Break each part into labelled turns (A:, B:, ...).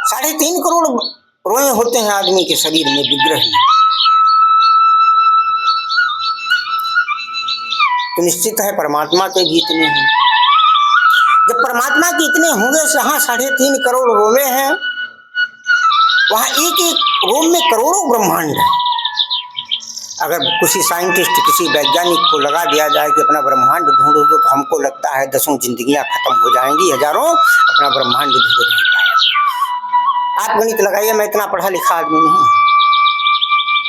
A: 3.5 करोड़ रोए होते हैं आदमी के शरीर में, विग्रह में। तो निश्चित है परमात्मा के भी इतने हैं। जब परमात्मा के इतने होंगे, जहां 3.5 करोड़ रोमे हैं, वहां एक एक रोम में करोड़ों ब्रह्मांड है। अगर किसी साइंटिस्ट, किसी वैज्ञानिक को लगा दिया जाए कि अपना ब्रह्मांड ढूंढो, तो हमको लगता है 10 जिंदगियां खत्म हो जाएंगी, हजारों अपना ब्रह्मांड ढूंढ नहीं पाएगा। आप गणित लगाइए, मैं इतना पढ़ा लिखा आदमी नहीं।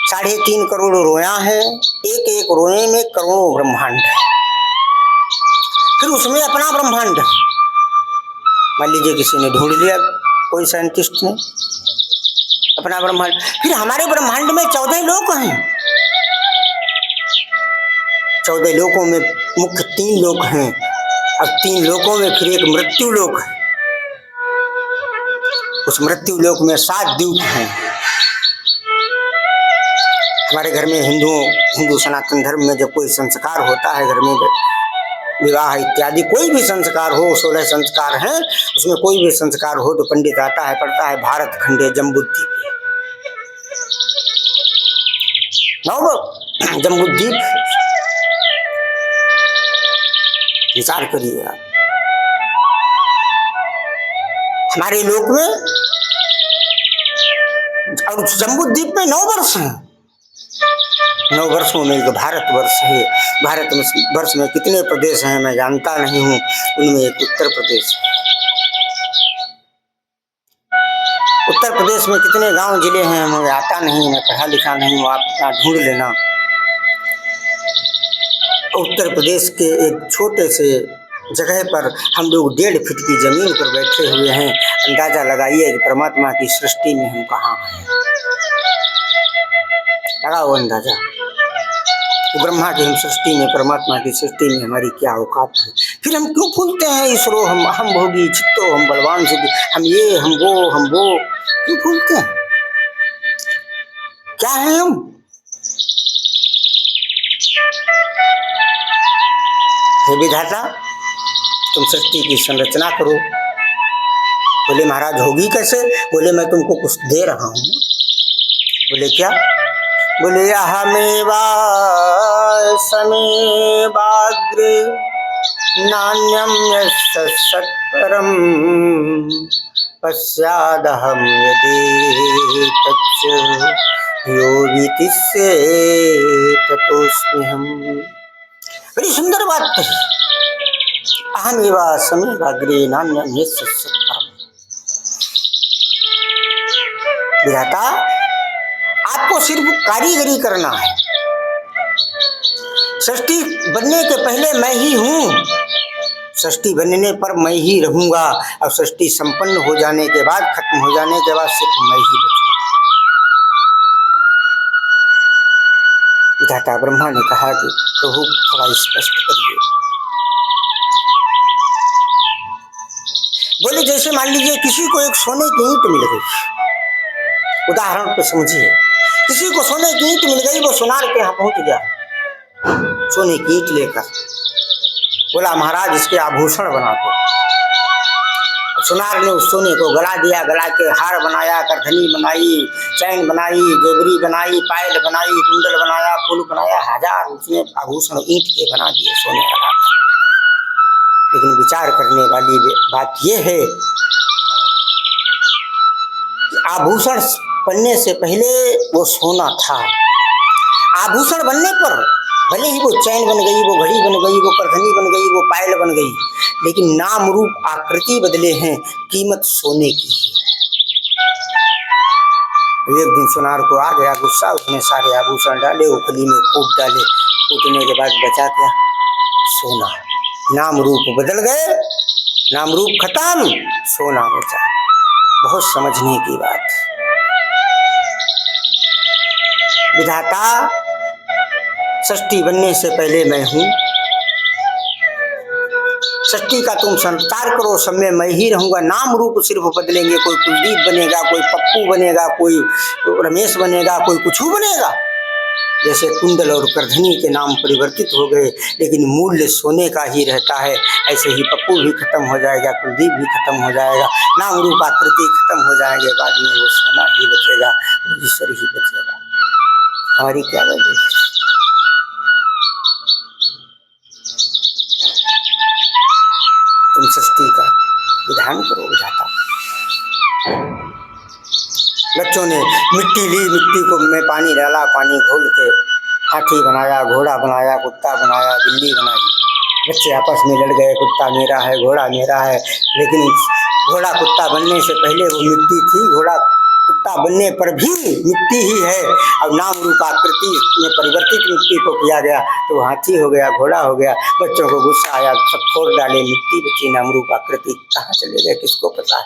A: 3.5 करोड़ रोया है, एक एक रोए में करोड़ों ब्रह्मांड है। फिर उसमें अपना ब्रह्मांड, मान लीजिए किसी ने ढूंढ लिया, कोई साइंटिस्ट ने अपना ब्रह्मांड। फिर हमारे ब्रह्मांड में 14 लोक हैं। 14 लोकों में मुख्य 3 लोक हैं। अब 3 लोकों में फिर एक मृत्यु लोक है। उस मृत्यु लोक में 7 द्वीप हैं। हमारे घर में हिंदू सनातन धर्म में जब कोई संस्कार होता है, घर में विवाह इत्यादि कोई भी संस्कार हो, 16 संस्कार हैं, उसमें कोई भी संस्कार हो तो पंडित आता है, पढ़ता है भारत खंडे जम्बूद्वीप, जम्बूद्वीप। विचार करिए आप, हमारे लोक में और जम्बूद्वीप में 9 वर्ष हैं। 9 वर्षों में जो भारतवर्ष है, भारत वर्ष में कितने प्रदेश हैं मैं जानता नहीं हूँ, उनमें एक उत्तर प्रदेश है। उत्तर प्रदेश में कितने गांव जिले हैं मुझे आता नहीं, मैं पढ़ा लिखा नहीं हूँ, आप ढूंढ लेना। उत्तर प्रदेश के एक छोटे से जगह पर हम लोग 1.5 फीट की जमीन पर बैठे हुए हैं। अंदाजा लगाइए कि परमात्मा की सृष्टि में हम कहाँ हैं। लगाओ अंदाजा, ब्रह्मा की हम सृष्टि में, परमात्मा की सृष्टि में हमारी क्या औकात है। फिर हम क्यों फूलते हैं ईश्वरो हम भोगी चित्तो हम बलवान सिद्धि, हम ये हम वो क्यों फूलते हैं? क्या है हम? हे विधाता, तुम सृष्टि की संरचना करो। बोले महाराज होगी कैसे? बोले मैं तुमको कुछ दे रहा हूँ। बोले क्या? बोले अहमेवा समेवाग्रे नान्यम यस्य सत्परम पश्यादहं यदि तच्च योगिति से ततोस्म्यहम्। बड़ी सुंदर बात कही। अहमेवा समेवाग्रे नान्यम यस्य सत्परम। विधाता, आपको सिर्फ कारीगरी करना है। सृष्टि बनने के पहले मैं ही हूँ, सृष्टि बनने पर मैं ही रहूंगा, और सृष्टि संपन्न हो जाने के बाद, खत्म हो जाने के बाद सिर्फ मैं ही बचूंगा। विधाता ब्रह्मा ने कहा कि प्रभु थोड़ा स्पष्ट करिए। बोले जैसे मान लीजिए किसी को एक सोने की ईंट मिल गई, उदाहरण पे समझिए, किसी को सोने की ईंट मिल गई, वो सुनार के यहाँ पहुंच गया सोने की ईंट लेकर, बोला महाराज इसके आभूषण बना दो। सुनार ने उस सोने को गला दिया, गला के हार बनाया, करधनी बनाई, चैन बनाई, जेवरी बनाई, पायल बनाई, कुंडल बनाया, फूल बनाया, 1000 उसने आभूषण ईंट के बना दिए सोने का। लेकिन विचार करने वाली बात यह है कि आभूषण बनने से पहले वो सोना था। आभूषण बनने पर भले ही वो चैन बन गई, वो घड़ी बन गई, वो करधनी बन गई, वो पायल बन गई, लेकिन नाम रूप आकृति बदले हैं, कीमत सोने की है। एक दिन सुनार को आ गया गुस्सा, उसने सारे आभूषण डाले, उखली में कूट डाले, कूटने के बाद बचा क्या? सोना। नाम रूप बदल गए, नाम रूप खत्म, सोना बचा। बहुत समझने की बात। विधाता, सृष्टि बनने से पहले मैं हूं, सृष्टि का तुम संस्कार करो, सब में मैं ही रहूंगा। नाम रूप सिर्फ बदलेंगे, कोई कुलदीप बनेगा, कोई पप्पू बनेगा, कोई रमेश बनेगा, कोई कुछ बनेगा, जैसे कुंडल और करधनी के नाम परिवर्तित हो गए लेकिन मूल्य सोने का ही रहता है, ऐसे ही पप्पू भी खत्म हो जाएगा, कुलदीप भी खत्म हो जाएगा, नाम रूप आकृति खत्म हो जाएंगे, बाद में वो सोना ही बचेगा, वो ईश्वर ही बचेगा। हमारी क्या वजह? तुम सृष्टि का विधान करो विधाता। बच्चों ने मिट्टी ली, मिट्टी को में पानी डाला, पानी घोल के हाथी बनाया, घोड़ा बनाया, कुत्ता बनाया, बिल्ली बनाई। बच्चे आपस में लड़ गए, कुत्ता मेरा है, घोड़ा मेरा है, लेकिन घोड़ा कुत्ता बनने से पहले वो मिट्टी थी, घोड़ा कुत्ता बनने पर भी मिट्टी ही है। अब नाम रूप आकृति में परिवर्तित मिट्टी को किया गया तो हाथी हो गया, घोड़ा हो गया। बच्चों को गुस्सा आया, सब फोड़ डाले, मिट्टी बची, नाम रूप आकृति कहाँ चले गए किसको पता है।